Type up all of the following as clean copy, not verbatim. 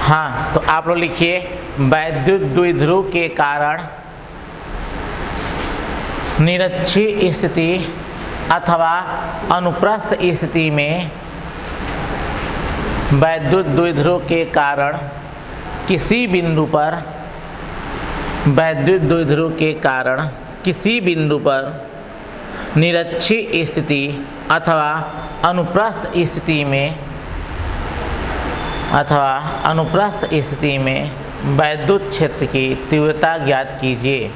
हाँ, तो आप लोग लिखिए वैद्युत द्विध्रुव के कारण निरक्षीय स्थिति अथवा अनुप्रस्थ स्थिति में वैद्युत द्विध्रुव के कारण किसी बिंदु पर वैद्युत द्विध्रुव के कारण किसी बिंदु पर निरक्षीय स्थिति अथवा अनुप्रस्थ स्थिति में वैद्युत क्षेत्र की तीव्रता ज्ञात कीजिए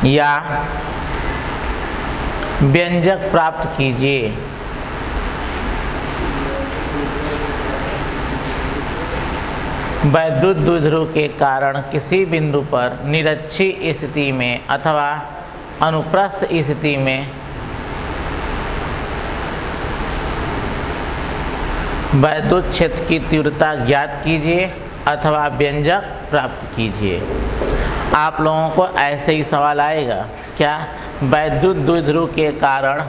या व्यंजक प्राप्त कीजिए। वैद्युत द्विध्रुव के कारण किसी बिंदु पर निरक्षीय स्थिति में अथवा अनुप्रस्थ स्थिति में वैद्युत क्षेत्र की तीव्रता ज्ञात कीजिए अथवा व्यंजक प्राप्त कीजिए। आप लोगों को ऐसे ही सवाल आएगा क्या, वैद्युत द्विध्रुव के कारण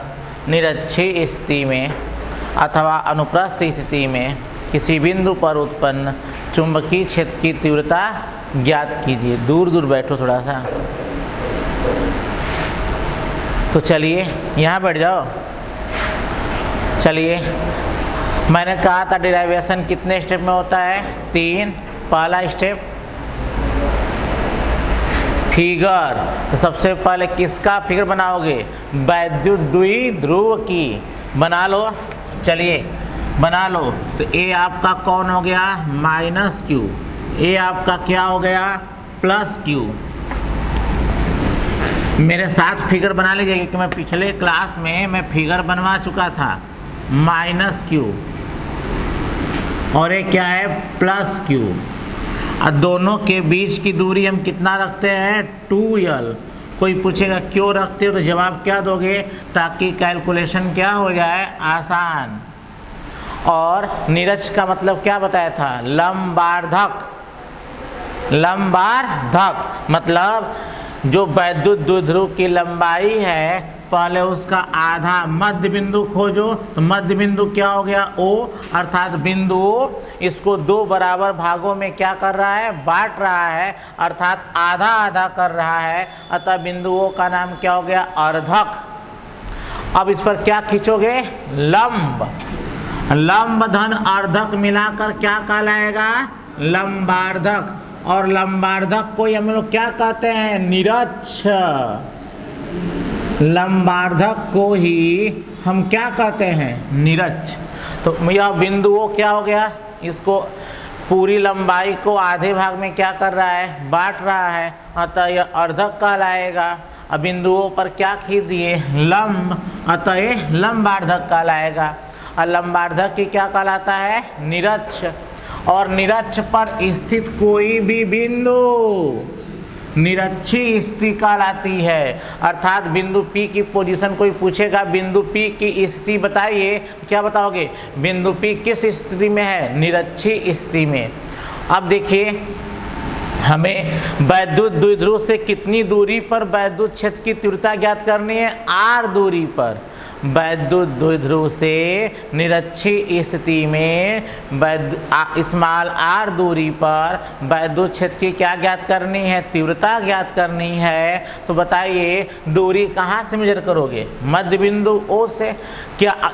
निरक्षीय स्थिति में अथवा अनुप्रस्थ स्थिति में किसी बिंदु पर उत्पन्न चुंबकीय क्षेत्र की तीव्रता ज्ञात कीजिए। दूर दूर बैठो थोड़ा सा, तो चलिए यहाँ बैठ जाओ। चलिए, मैंने कहा था डिराइवेशन कितने स्टेप में होता है? 3। पहला स्टेप फिगर, तो सबसे पहले किसका फिगर बनाओगे? वैद्युत द्विध्रुव की। बना लो, चलिए बना लो। तो ए आपका कौन हो गया? Minus Q. ए आपका क्या हो गया? Plus Q. मेरे साथ फिगर बना लीजिए क्योंकि मैं पिछले क्लास में मैं फिगर बनवा चुका था। माइनस क्यू और ये क्या है? Plus Q. और दोनों के बीच की दूरी हम कितना रखते हैं? 2l। कोई पूछेगा क्यों रखते हो, तो जवाब क्या दोगे? ताकि कैलकुलेशन क्या हो जाए? आसान। और निरक्ष का मतलब क्या बताया था? लंबार्धक। लंबार्धक मतलब जो वैद्युत द्विध्रुव की लंबाई है, पहले उसका आधा मध्य बिंदु खोजो। तो मध्य बिंदु क्या हो गया? O, अर्थात बिंदु O इसको 2 बराबर भागों में क्या कर रहा है? बांट रहा है, अर्थात आधा आधा कर रहा है। अतः बिंदु O का नाम क्या हो गया? अर्धक। अब इस पर क्या खींचोगे? लंब। लंब धन अर्धक मिलाकर क्या कहलाएगा? लंबार्धक। और लंबार्धक को हम लोग क्या कहते हैं? निरक्ष। लंबार्धक को ही हम क्या कहते हैं? निरक्ष। तो यह बिंदु वो क्या हो गया? इसको पूरी लंबाई को आधे भाग में क्या कर रहा है? बांट रहा है, अतः यह अर्धक कहलाएगा। अब बिंदुओं पर क्या खींच दिए? लंब, अतः यह लंबार्धक कहलाएगा। और लंबार्धक की क्या कहलाता है? निरक्ष। और निरक्ष पर स्थित कोई भी बिंदु निरक्षीय स्थिति कहलाती है। अर्थात बिंदु P की पोजीशन कोई पूछेगा, बिंदु P की स्थिति बताइए, क्या बताओगे? बिंदु P किस स्थिति में है? निरक्षीय स्थिति में। अब देखिए, हमें वैद्युत द्विध्रुव से कितनी दूरी पर वैद्युत क्षेत्र की तीव्रता ज्ञात करनी है? r दूरी पर। वैद्युत द्विध्रुव से निरक्षीय स्थिति में स्मॉल r दूरी पर वैद्युत क्षेत्र की क्या ज्ञात करनी है? तीव्रता ज्ञात करनी है। तो बताइए दूरी कहाँ से मेजर करोगे? मध्य बिंदु O से। क्या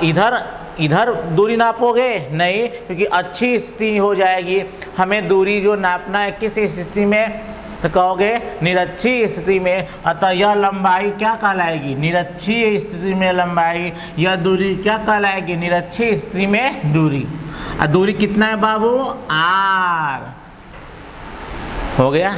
इधर दूरी नापोगे? नहीं, क्योंकि अच्छी स्थिति हो जाएगी। हमें दूरी जो नापना है किस स्थिति में? तो कहोगे निरक्षीय स्थिति में। अतः यह लंबाई क्या कहलाएगी? निरक्षीय स्थिति में लंबाई। यह दूरी क्या कहलाएगी? निरक्षीय स्थिति में दूरी। और दूरी कितना है बाबू? r। हो गया।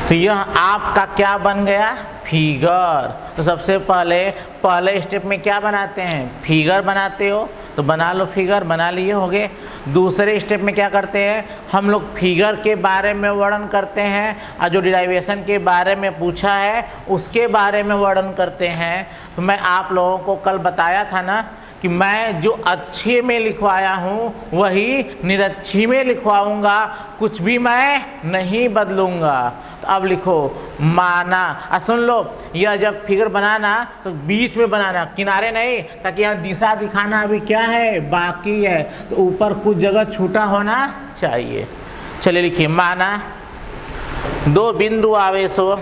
तो यह आपका क्या बन गया? फिगर। तो सबसे पहले स्टेप में क्या बनाते हैं? फिगर बनाते हो, तो बना लो फिगर। बना लिए, हो गए। दूसरे स्टेप में क्या करते हैं? हम लोग फिगर के बारे में वर्णन करते हैं और जो डिराइवेशन के बारे में पूछा है उसके बारे में वर्णन करते हैं। तो मैं आप लोगों को कल बताया था ना कि मैं जो अच्छे में लिखवाया हूँ वही निरक्षी में लिखवाऊंगा, कुछ भी मैं नहीं बदलूंगा। तो तो अब लिखो माना। सुन लो, यह जब फिगर बनाना तो बीच में बनाना, किनारे नहीं, ताकि यहाँ दिशा दिखाना अभी क्या है, बाकी है, तो ऊपर कुछ जगह छूटा होना चाहिए। चलिए लिखिए, माना दो बिंदु आवेशों,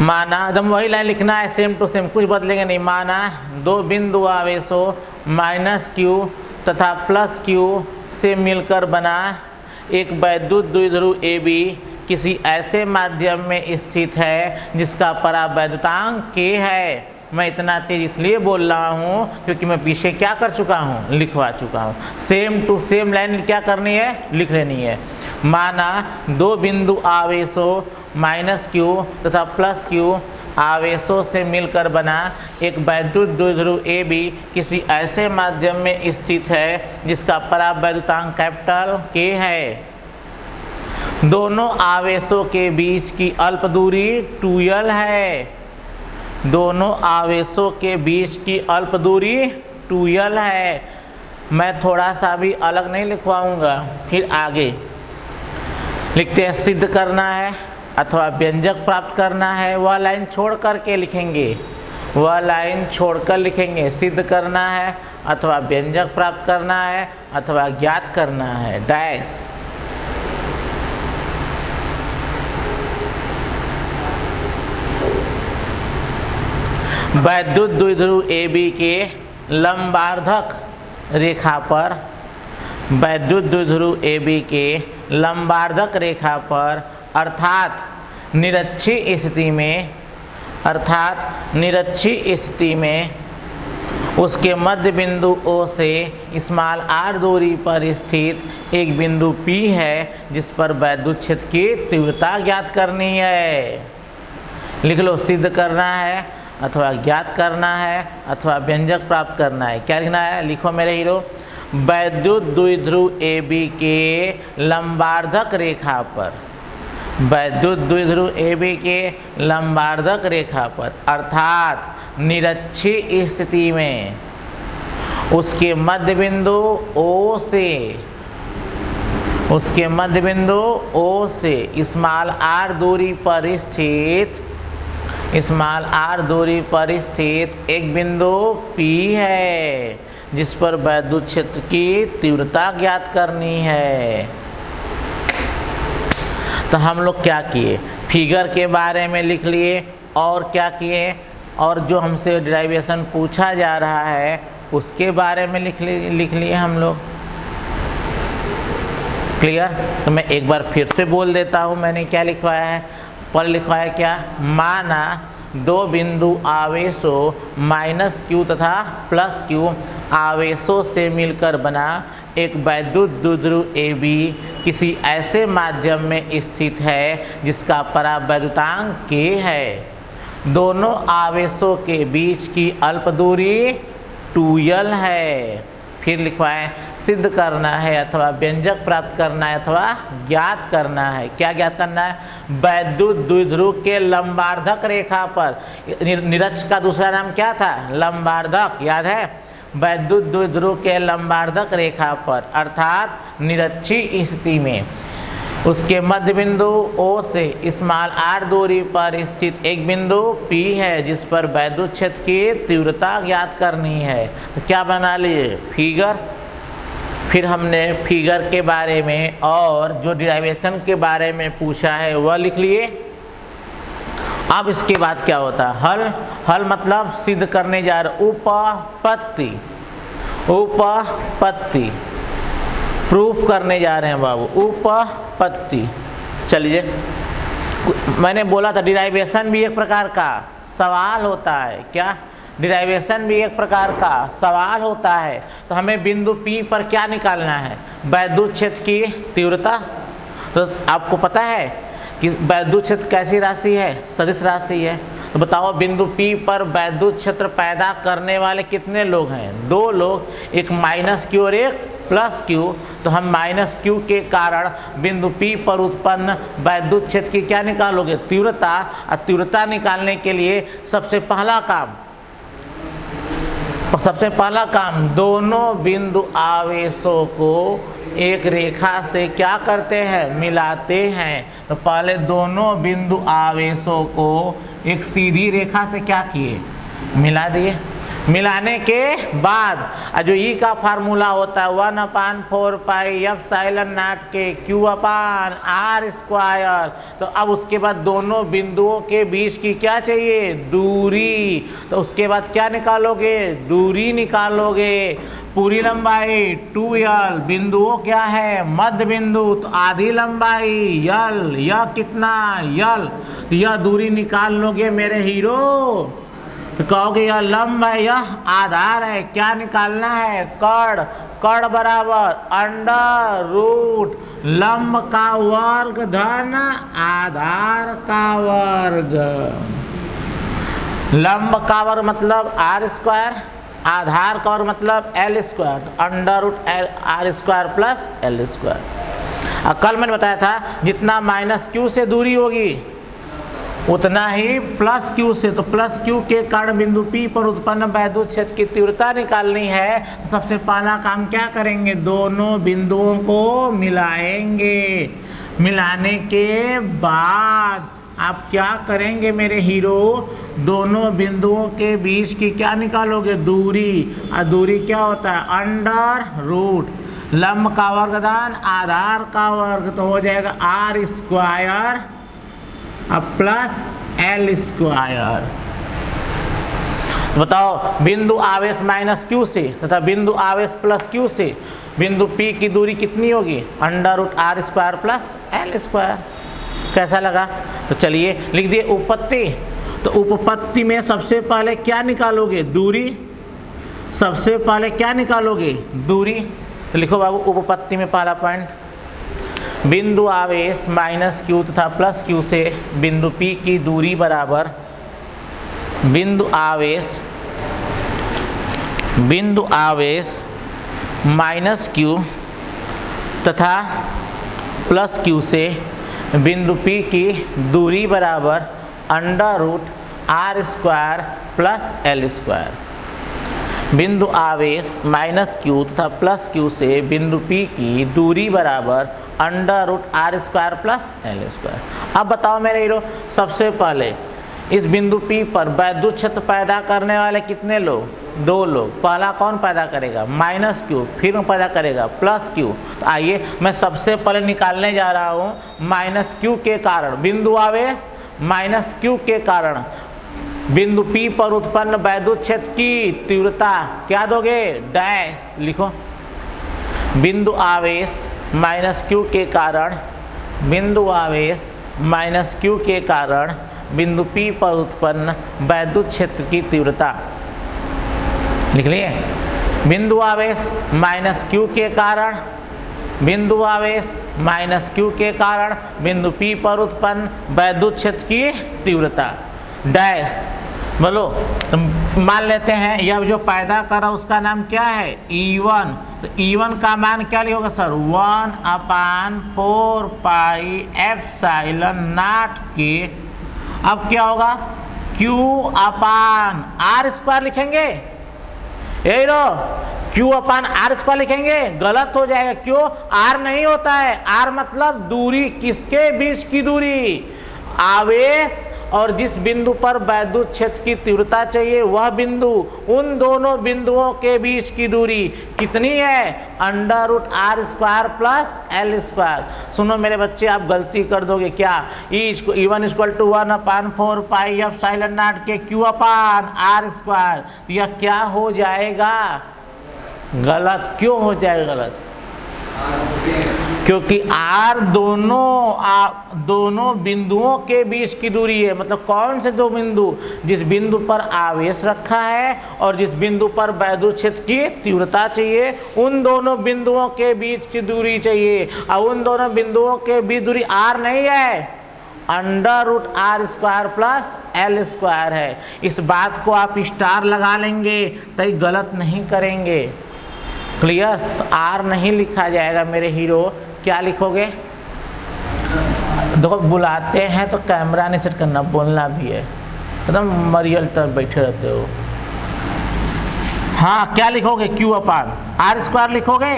माना एकदम वही लाइन लिखना है, सेम टू सेम, कुछ बदलेंगे नहीं। माना दो बिंदु आवेशों माइनस क्यू तथा प्लस क्यू से मिलकर बना एक वैद्युत द्विध्रुव ए बी किसी ऐसे माध्यम में स्थित है जिसका परावैद्युतांक k है। मैं इतना तेज इसलिए बोल रहा हूँ क्योंकि मैं पीछे क्या कर चुका हूँ, लिखवा चुका हूँ। सेम टू सेम लाइन क्या करनी है, लिख लेनी है। माना दो बिंदु आवेशों माइनस क्यू तथा प्लस क्यू आवेशों से मिलकर बना एक वैद्युत द्विध्रुव ए बी किसी ऐसे माध्यम में स्थित है जिसका परावैद्युतांक कैपिटल K है। दोनों आवेशों के बीच की अल्प दूरी 2l है। दोनों आवेशों के बीच की अल्प दूरी 2l है। मैं थोड़ा सा भी अलग नहीं लिखवाऊंगा। फिर आगे लिखते हैं, सिद्ध करना है अथवा व्यंजक प्राप्त करना है, वह लाइन छोड़ करके लिखेंगे, वह लाइन छोड़कर लिखेंगे। सिद्ध करना है अथवा व्यंजक प्राप्त करना है अथवा ज्ञात करना है, डैश। वैद्युत द्विध्रुव ए बी के लंबार्धक रेखा पर, वैद्युत द्विध्रुव ए बी के लंबार्धक रेखा पर अर्थात निरक्षीय स्थिति में, अर्थात निरक्षीय स्थिति में उसके मध्य बिंदु O से स्मॉल r दूरी पर स्थित एक बिंदु P है जिस पर वैद्युत क्षेत्र की तीव्रता ज्ञात करनी है। लिख लो, सिद्ध करना है अथवा ज्ञात करना है अथवा व्यंजक प्राप्त करना है। क्या लिखना है, लिखो मेरे हीरो। वैद्युत द्विध्रुव ए बी के लंबार्धक रेखा पर, वैद्युत द्विध्रुव ए बी के लंबार्धक रेखा पर अर्थात निरक्षीय स्थिति में उसके मध्य बिंदु O से, उसके मध्य बिंदु O से स्मॉल r दूरी पर स्थित, स्मॉल r दूरी पर स्थित एक बिंदु P है जिस पर वैद्युत क्षेत्र की तीव्रता ज्ञात करनी है। तो हम लोग क्या किए, फिगर के बारे में लिख लिए और क्या किए, और जो हमसे डिराइवेशन पूछा जा रहा है उसके बारे में लिख लिए हम लोग। क्लियर? तो मैं एक बार फिर से बोल देता हूँ, मैंने क्या लिखवाया है, पर लिखवाया क्या, माना दो बिंदु आवेशों माइनस क्यू तथा प्लस क्यू आवेशों से मिलकर बना एक वैद्युत द्विध्रुव ए बी किसी ऐसे माध्यम में स्थित है जिसका परावैद्युतांक K है। दोनों आवेशों के बीच की अल्प दूरी 2l है। फिर लिखवाएं, सिद्ध करना है अथवा व्यंजक प्राप्त करना है अथवा ज्ञात करना है। क्या ज्ञात करना है, वैद्युत द्विध्रुव के लंबार्धक रेखा पर, निरक्ष का दूसरा नाम क्या था, लंबार्धक, याद है, वैद्युत द्विध्रुव के लंबार्धक रेखा पर अर्थात निरक्षीय स्थिति में उसके मध्य बिंदु O से स्मॉल r दूरी पर स्थित एक बिंदु P है जिस पर वैद्युत क्षेत्र की तीव्रता ज्ञात करनी है। तो क्या बना लिए, फिगर। फिर हमने फिगर के बारे में और जो डिराइवेशन के बारे में पूछा है वह लिख लिए। अब इसके बाद क्या होता है, हल। हल मतलब सिद्ध करने जा रहे, उपपत्ति, उपपत्ति प्रूफ करने जा रहे हैं बाबू, उपपत्ति। चलिए, मैंने बोला था डिराइवेशन भी एक प्रकार का सवाल होता है। क्या, डिराइवेशन भी एक प्रकार का सवाल होता है। तो हमें बिंदु P पर क्या निकालना है, वैद्युत क्षेत्र की तीव्रता। तो आपको पता है कि वैद्युत क्षेत्र कैसी राशि है, सदिश राशि है। तो बताओ बिंदु P पर वैद्युत क्षेत्र पैदा करने वाले कितने लोग हैं, दो लोग, एक माइनस क्यू और एक प्लस क्यू। तो हम माइनस क्यू के कारण बिंदु P पर उत्पन्न वैद्युत क्षेत्र की क्या निकालोगे, तीव्रता। और तीव्रता निकालने के लिए सबसे पहला काम दोनों बिंदु आवेशों को एक रेखा से क्या करते हैं, मिलाते हैं। तो पहले दोनों बिंदु आवेशों को एक सीधी रेखा से क्या किए, मिला दिए। मिलाने के बाद जो ई का फार्मूला होता है 1/4 पाई एप्सिलॉन नॉट के Q अपान R स्क्वायर। तो अब उसके बाद दोनों बिंदुओं के बीच की क्या चाहिए, दूरी। तो उसके बाद क्या निकालोगे, दूरी निकालोगे। पूरी लंबाई 2l, बिंदुओं क्या है, मध्य बिंदु, तो आधी लंबाई l, यह कितना l, यह दूरी निकाल लोगे मेरे हीरो। तो कहोगे यह लंब है, यह आधार है, क्या निकालना है, कर्ण। कर्ण बराबर अंडर रूट लंब का वर्ग धन आधार का वर्ग। लंब का वर्ग मतलब r स्क्वायर, आधार का वर्ग मतलब l स्क्वायर, तो under root r square plus l square. कल मैंने बताया था जितना -q से दूरी होगी उतना ही प्लस q से, तो प्लस q के कारण बिंदु P पर उत्पन्न वैद्युत क्षेत्र की तीव्रता निकालनी है। तो सबसे पहला काम क्या करेंगे, दोनों बिंदुओं को मिलाएंगे। मिलाने के बाद आप क्या करेंगे मेरे हीरो, दोनों बिंदुओं के बीच की क्या निकालोगे, दूरी। और दूरी क्या होता है, अंडर रूट लंब का वर्ग धन आधार का वर्ग, तो हो जाएगा r स्क्वायर अब प्लस l स्क्वायर। बताओ बिंदु आवेश -q से तथा बिंदु आवेश प्लस q से बिंदु P की दूरी कितनी होगी, under root r square plus l square. कैसा लगा, तो चलिए लिख दिए उपपत्ति। तो उपपत्ति में सबसे पहले क्या निकालोगे, दूरी। सबसे पहले क्या निकालोगे, दूरी। तो लिखो बाबू उपपत्ति में पहला पॉइंट, बिंदु आवेश -q तथा प्लस q से बिंदु P की दूरी बराबर बिंदु आवेश -q तथा प्लस q से बिंदु P की दूरी बराबर under root r square plus l square. बिंदु आवेश -q तथा प्लस q से बिंदु P की दूरी बराबर under root r square plus l square. अब बताओ मेरे हीरो, सबसे पहले इस बिंदु P पर वैद्युत क्षेत्र पैदा करने वाले कितने लोग, दो लोग। पहला कौन पैदा करेगा, -q, फिर पैदा करेगा प्लस q। तो आइए मैं सबसे पहले निकालने जा रहा हूँ -q के कारण बिंदु आवेश -q के कारण बिंदु P पर उत्पन्न वैद्युत क्षेत्र की तीव्रता। क्या दोगे, डैश लिखो। बिंदु आवेश -q के कारण बिंदु आवेश -q के कारण बिंदु P पर उत्पन्न वैद्युत क्षेत्र की तीव्रता लिख लिए। बिंदु आवेश -q के कारण बिंदु आवेश -q के कारण बिंदु P पर उत्पन्न वैद्युत क्षेत्र की तीव्रता डैश। बोलो, तो मान लेते हैं यह जो पैदा करा उसका नाम क्या है, E1। तो E1 का मान क्या लिखोगे सर, 1/4 पाई एप्सिलॉन नॉट के। अब क्या होगा, Q अपान R स्क्वायर लिखेंगे, यही रो Q अपान R स्क्वायर लिखेंगे, गलत हो जाएगा। क्यों, R नहीं होता है, R मतलब दूरी, किसके बीच की दूरी, आवेश और जिस बिंदु पर वैद्युत क्षेत्र की तीव्रता चाहिए वह बिंदु, उन दोनों बिंदुओं के बीच की दूरी कितनी है, under root r square plus l square. सुनो मेरे बच्चे, आप गलती कर दोगे क्या, E1 = 1/4 पाई एप्सिलॉन नॉट के Q अपान r स्क्वायर। यह क्या हो जाएगा, गलत। क्यों हो जाएगा गलत, क्योंकि r दोनों बिंदुओं के बीच की दूरी है। मतलब कौन से दो बिंदु, जिस बिंदु पर आवेश रखा है और जिस बिंदु पर वैद्युत क्षेत्र की तीव्रता चाहिए, उन दोनों बिंदुओं के बीच की दूरी चाहिए। और उन दोनों बिंदुओं के बीच दूरी r नहीं है, under root r square plus l square है। इस बात को आप स्टार लगा लेंगे तो गलत नहीं करेंगे। क्लियर, तो R नहीं लिखा जाएगा मेरे हीरो, क्या लिखोगे। देखो बुलाते हैं तो कैमरा नहीं सेट करना, बोलना भी है, एकदम मरियल तर बैठे रहते हो। हाँ क्या लिखोगे, Q अपान R स्क्वायर लिखोगे।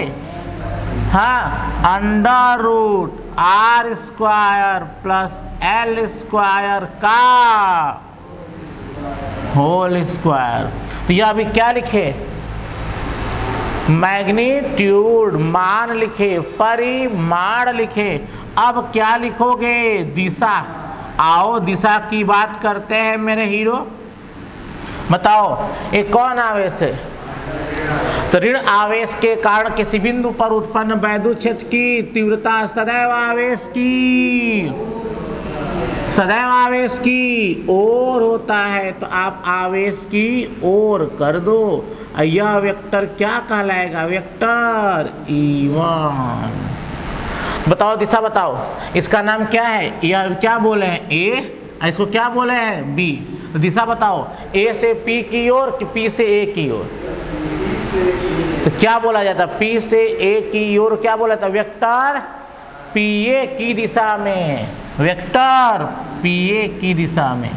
हाँ, under root R square plus L square का होल स्क्वायर। तो यह अभी क्या लिखे, मैग्नीट्यूड मान लिखे, परिमाण लिखे। अब क्या लिखोगे, दिशा। आओ दिशा की बात करते हैं मेरे हीरो। बताओ ये कौन आवेश है, तो ऋण आवेश के कारण किसी बिंदु पर उत्पन्न वैद्युत क्षेत्र की तीव्रता सदैव आवेश की ओर होता है। तो आप आवेश की ओर कर दो। यह वेक्टर क्या कहलाएगा, वेक्टर E1। बताओ दिशा बताओ, इसका नाम क्या है, यह क्या बोले हैं ए, इसको क्या बोले हैं बी। तो दिशा बताओ, ए से पी की ओर कि पी से ए की ओर। तो क्या बोला जाता, पी से ए की ओर क्या बोला था, वेक्टर पी ए की दिशा में, वेक्टर पी ए की दिशा में।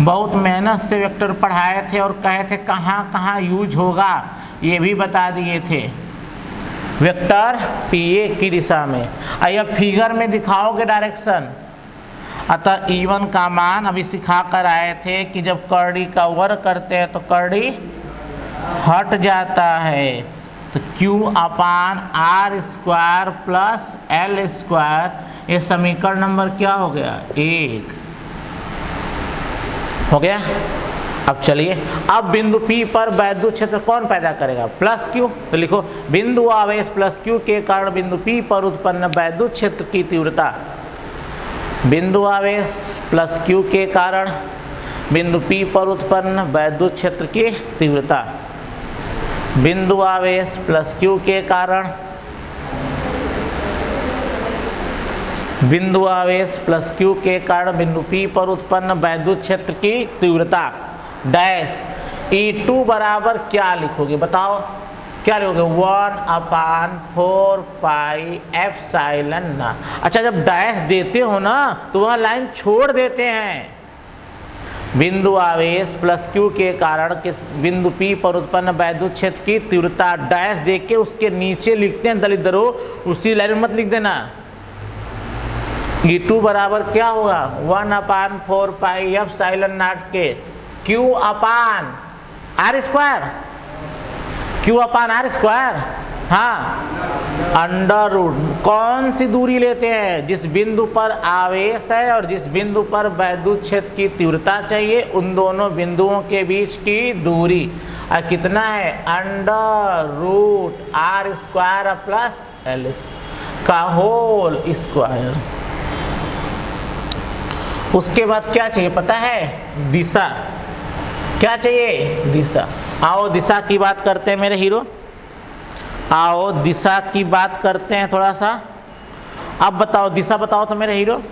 बहुत मेहनत से वेक्टर पढ़ाए थे और कहे थे कहाँ कहाँ यूज होगा, ये भी बता दिए थे, वेक्टर पी ए की दिशा में। आइए फिगर में दिखाओगे डायरेक्शन। अतः E1 का मान अभी सिखा कर आए थे कि जब कर्डी का वर्ग करते हैं तो कर्डी हट जाता है। तो Q upon R square plus L square, ये समीकरण नंबर क्या हो गया, 1 हो गया। अब चलिए, अब बिंदु P पर वैद्युत क्षेत्र कौन पैदा करेगा, प्लस Q। तो लिखो बिंदु आवेश प्लस Q के कारण बिंदु P पर उत्पन्न वैद्युत क्षेत्र की तीव्रता, बिंदु आवेश प्लस Q के कारण बिंदु P पर उत्पन्न वैद्युत क्षेत्र की तीव्रता, बिंदु आवेश प्लस Q के कारण बिंदु आवेश प्लस Q के कारण बिंदु P पर उत्पन्न वैद्युत क्षेत्र की तीव्रता डैश। E2 बराबर क्या लिखोगे, बताओ क्या लिखोगे, 1/4 पाई एप्सिलॉन ना। अच्छा जब डैश देते हो ना तो वह लाइन छोड़ देते हैं। बिंदु आवेश प्लस Q के कारण किस बिंदु P पर उत्पन्न वैद्युत क्षेत्र की तीव्रता डैश दे के उसके नीचे लिखते हैं दलिद्रों, उसी लाइन में मत लिख देना। E2 बराबर क्या होगा, 1/4 पाई एप्सिलॉन नॉट के Q upon R square, Q upon R square, हाँ अंडर रूट कौन सी दूरी लेते हैं, जिस बिंदु पर आवेश है और जिस बिंदु पर वैद्युत क्षेत्र की तीव्रता चाहिए उन दोनों बिंदुओं के बीच की दूरी। और कितना है, under root R square plus L का होल स्क्वायर। उसके बाद क्या चाहिए पता है, दिशा। क्या चाहिए, दिशा। आओ दिशा की बात करते हैं मेरे हीरो, आओ दिशा की बात करते हैं थोड़ा सा। अब बताओ दिशा बताओ तो मेरे हीरो,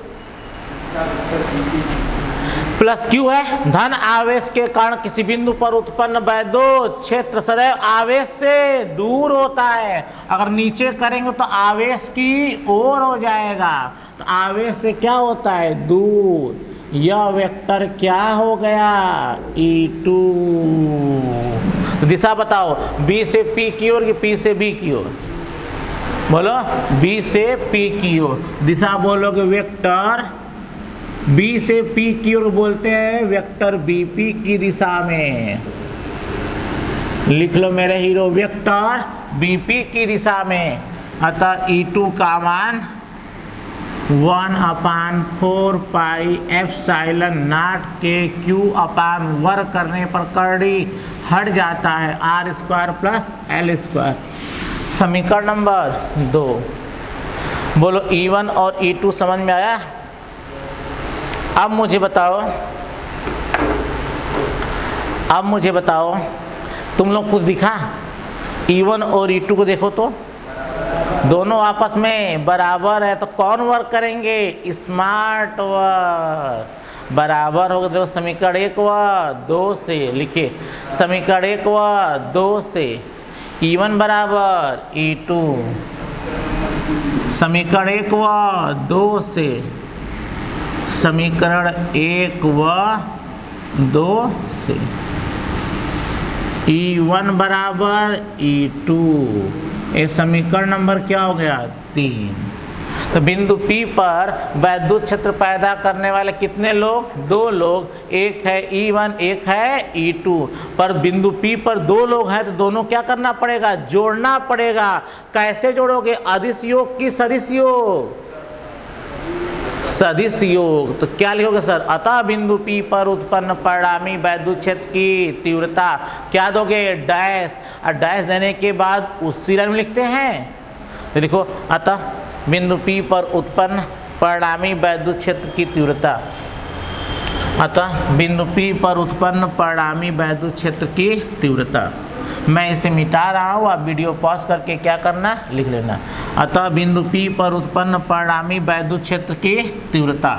प्लस Q है, धन आवेश के कारण किसी बिंदु पर उत्पन्न वैद्युत क्षेत्र सदैव आवेश से दूर होता है। अगर नीचे करेंगे तो आवेश की ओर हो जाएगा, तो आवेश से क्या होता है, दूर। यह वेक्टर क्या हो गया, E2। तो दिशा बताओ, B से P की ओर कि P से B की ओर, बोलो B से P की ओर। दिशा बोलोगे वेक्टर B से P की ओर बोलते हैं वेक्टर BP की दिशा में। लिख लो मेरे हीरो, वेक्टर BP की दिशा में। अतः E2 का मान 1/4 पाई एप्सिलॉन नॉट के Q अपान वर्ग करने पर कर्डी हट जाता है, R square plus L square. समीकरण नंबर 2। बोलो E1 और E2 समझ में आया। अब मुझे बताओ तुम लोग कुछ दिखा, E1 और E2 को देखो तो दोनों आपस में बराबर है, तो कौन वर्क करेंगे, स्मार्ट वर्क। बराबर होगा, देखो समीकरण 1 व 2 से लिखिए, समीकरण 1 व 2 से E1 बराबर E2, समीकरण 1 व 2 से, समीकरण 1 व 2 से E1 बराबर E2 ये समीकरण नंबर क्या हो गया 3। तो बिंदु P पर वैद्युत क्षेत्र पैदा करने वाले कितने लोग 2 लोग, एक है E1 एक है E2। पर बिंदु P पर 2 लोग हैं तो दोनों क्या करना पड़ेगा जोड़ना पड़ेगा। कैसे जोड़ोगे अदिश योग की सदिश योग, सदिश योग। तो क्या लिखोगे सर अतः बिंदु P पर उत्पन्न परिणामी वैद्युत क्षेत्र की तीव्रता क्या दोगे डैश, और डैश देने के बाद उसी लाइन में लिखते हैं तो लिखो अतः बिंदु P पर उत्पन्न परिणामी वैद्युत क्षेत्र की तीव्रता, अतः बिंदु P पर उत्पन्न परिणामी वैद्युत क्षेत्र की तीव्रता। मैं इसे मिटा रहा हूँ, आप वीडियो पॉज करके क्या करना लिख लेना। अतः बिंदु P पर उत्पन्न परिणामी वैद्युत क्षेत्र की तीव्रता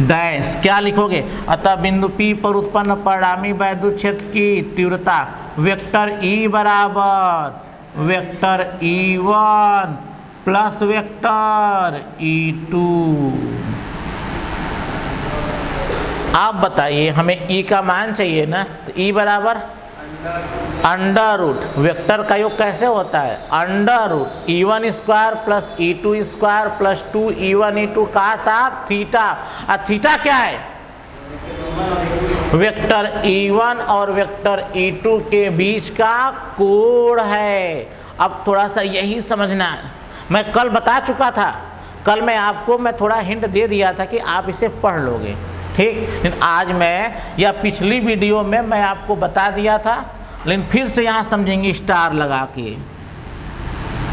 डैश क्या लिखोगे अतः बिंदु P पर उत्पन्न परिणामी वैद्युत क्षेत्र की तीव्रता वेक्टर E बराबर vector E1 plus vector E2। आप बताइए हमें E का मान चाहिए ना, तो E बराबर अंडर रूट वेक्टर का योग कैसे होता है under root E1 square plus E2 square plus 2E1 E2 का साथ थीटा। और थीटा क्या है वेक्टर E1 और वेक्टर E2 के बीच का कोण है। अब थोड़ा सा यही समझना है, मैं कल बता चुका था, कल मैं थोड़ा हिंट दे दिया था कि आप इसे पढ़ लोगे ठीक, लेकिन आज मैं या पिछली वीडियो में मैं आपको बता दिया था, लेकिन फिर से यहाँ समझेंगे स्टार लगा के।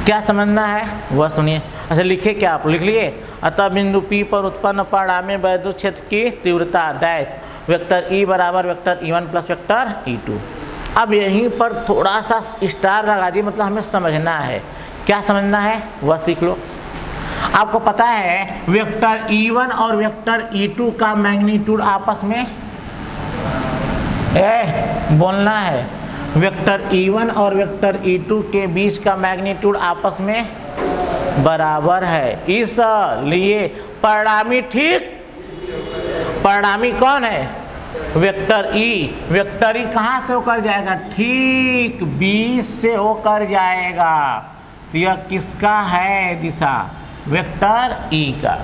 क्या समझना है वह सुनिए। अच्छा लिखे क्या आप लिख लिए अतः बिंदु P पर उत्पन्न परिणामी वैद्युत क्षेत्र की तीव्रता डैश वेक्टर E बराबर vector E1 plus vector E2। अब यहीं पर थोड़ा सा स्टार लगा दिए, मतलब हमें समझना है। क्या समझना है वह सीख लो। आपको पता है वेक्टर E1 और वेक्टर E2 का मैग्नीट्यूड आपस में बोलना है, वेक्टर E1 और वेक्टर E2 के बीच का मैग्नीट्यूड आपस में बराबर है। इसलिए परिणामी ठीक, परिणामी कौन है वेक्टर E, वेक्टर E कहाँ से होकर जाएगा ठीक 20 से होकर जाएगा। तो यह किसका है दिशा वेक्टर E का।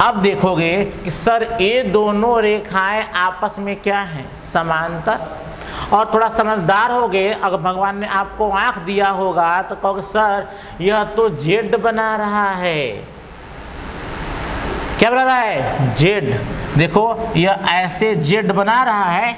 अब देखोगे कि सर ये दोनों रेखाएं आपस में क्या हैं समांतर, और थोड़ा समझदार हो गए अगर भगवान ने आपको आंख दिया होगा तो कहोगे सर यह तो जेड बना रहा है। क्या बना रहा है जेड, देखो यह ऐसे जेड बना रहा है